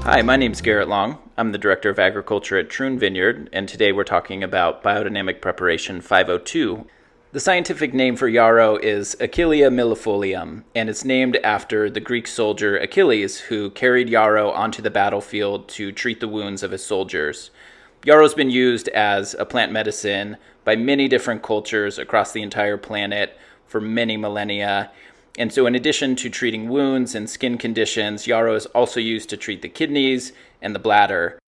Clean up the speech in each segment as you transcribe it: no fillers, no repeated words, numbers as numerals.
Hi, my name's Garrett Long. I'm the Director of Agriculture at Troon Vineyard, and today we're talking about Biodynamic Preparation 502. The scientific name for yarrow is Achillea millefolium, and it's named after the Greek soldier Achilles, who carried yarrow onto the battlefield to treat the wounds of his soldiers. Yarrow's been used as a plant medicine by many different cultures across the entire planet for many millennia. And so in addition to treating wounds and skin conditions, yarrow is also used to treat the kidneys and the bladder.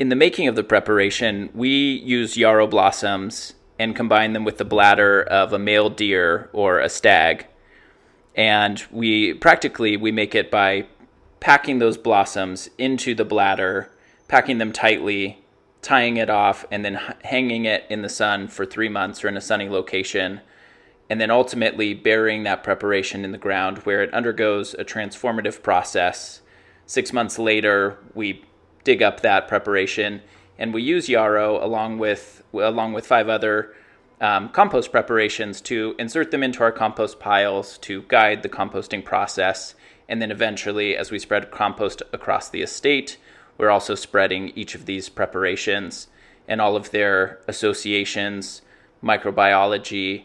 In the making of the preparation, we use yarrow blossoms and combine them with the bladder of a male deer or a stag. And we make it by packing those blossoms into the bladder, packing them tightly, tying it off, and then hanging it in the sun for 3 months or in a sunny location, and then ultimately burying that preparation in the ground where it undergoes a transformative process. 6 months later, we dig up that preparation, and we use yarrow along with 5 other compost preparations to insert them into our compost piles to guide the composting process. And then eventually, as we spread compost across the estate, we're also spreading each of these preparations and all of their associations, microbiology,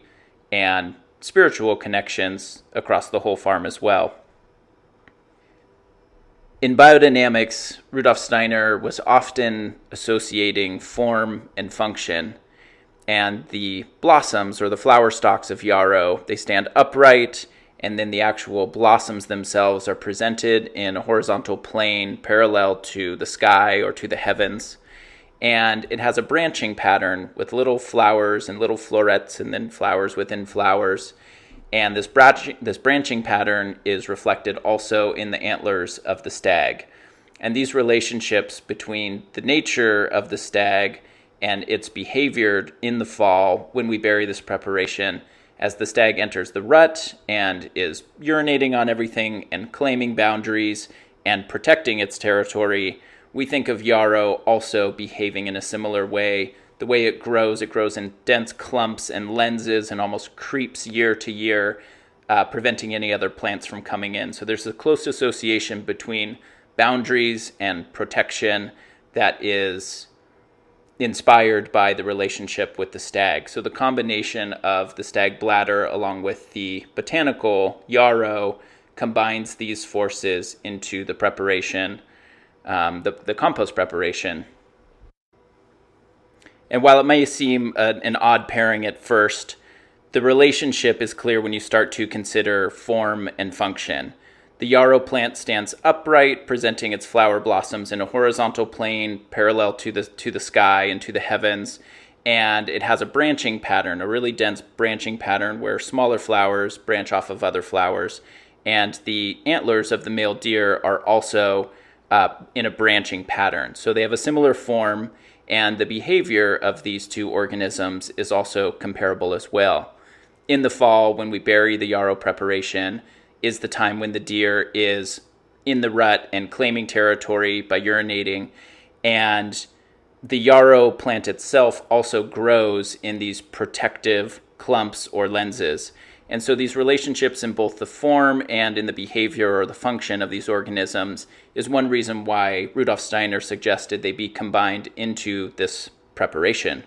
and spiritual connections across the whole farm as well. In biodynamics, Rudolf Steiner was often associating form and function, and the blossoms or the flower stalks of yarrow, they stand upright, and then the actual blossoms themselves are presented in a horizontal plane parallel to the sky or to the heavens. And it has a branching pattern with little flowers and little florets and then flowers within flowers. And this branching pattern is reflected also in the antlers of the stag. And these relationships between the nature of the stag and its behavior in the fall when we bury this preparation, as the stag enters the rut and is urinating on everything and claiming boundaries and protecting its territory, we think of yarrow also behaving in a similar way. The way it grows in dense clumps and lenses and almost creeps year to year, preventing any other plants from coming in. So there's a close association between boundaries and protection that is inspired by the relationship with the stag. So the combination of the stag bladder along with the botanical yarrow combines these forces into the preparation, the compost preparation. And while it may seem an odd pairing at first, the relationship is clear when you start to consider form and function. The yarrow plant stands upright, presenting its flower blossoms in a horizontal plane parallel to the sky and to the heavens, and it has a branching pattern, a really dense branching pattern where smaller flowers branch off of other flowers, and the antlers of the male deer are also in a branching pattern. So they have a similar form, and the behavior of these two organisms is also comparable as well. In the fall, when we bury the yarrow preparation, is the time when the deer is in the rut and claiming territory by urinating, and the yarrow plant itself also grows in these protective clumps or lenses. And so these relationships in both the form and in the behavior or the function of these organisms is one reason why Rudolf Steiner suggested they be combined into this preparation.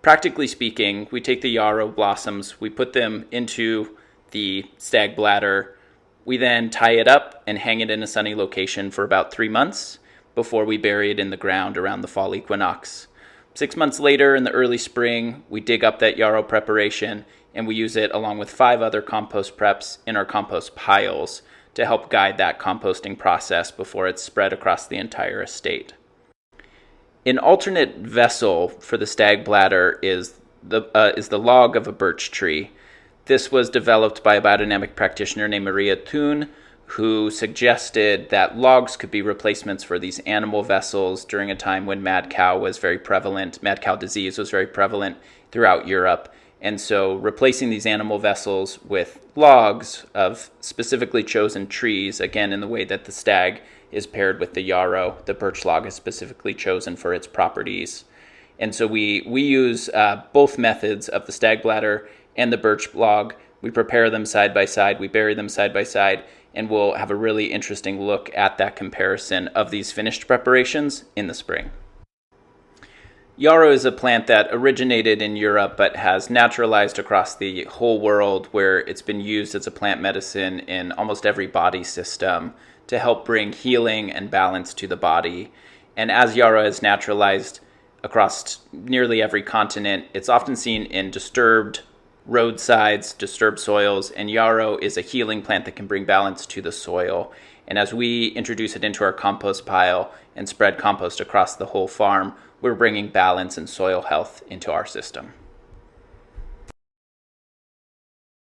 Practically speaking, we take the yarrow blossoms, we put them into the stag bladder, we then tie it up and hang it in a sunny location for about 3 months before we bury it in the ground around the fall equinox. 6 months later, in the early spring, we dig up that yarrow preparation and we use it along with 5 other compost preps in our compost piles to help guide that composting process before it's spread across the entire estate. An alternate vessel for the stag bladder is the log of a birch tree. This was developed by a biodynamic practitioner named Maria Thun, who suggested that logs could be replacements for these animal vessels during a time when mad cow disease was very prevalent throughout Europe. And so replacing these animal vessels with logs of specifically chosen trees, again in the way that the stag is paired with the yarrow, the birch log is specifically chosen for its properties. And so we use both methods of the stag bladder and the birch log. We prepare them side by side, we bury them side by side, and we'll have a really interesting look at that comparison of these finished preparations in the spring. Yarrow is a plant that originated in Europe but has naturalized across the whole world, where it's been used as a plant medicine in almost every body system to help bring healing and balance to the body. And as yarrow has naturalized across nearly every continent, it's often seen in disturbed roadsides, disturbed soils, and yarrow is a healing plant that can bring balance to the soil. And as we introduce it into our compost pile and spread compost across the whole farm, we're bringing balance and soil health into our system.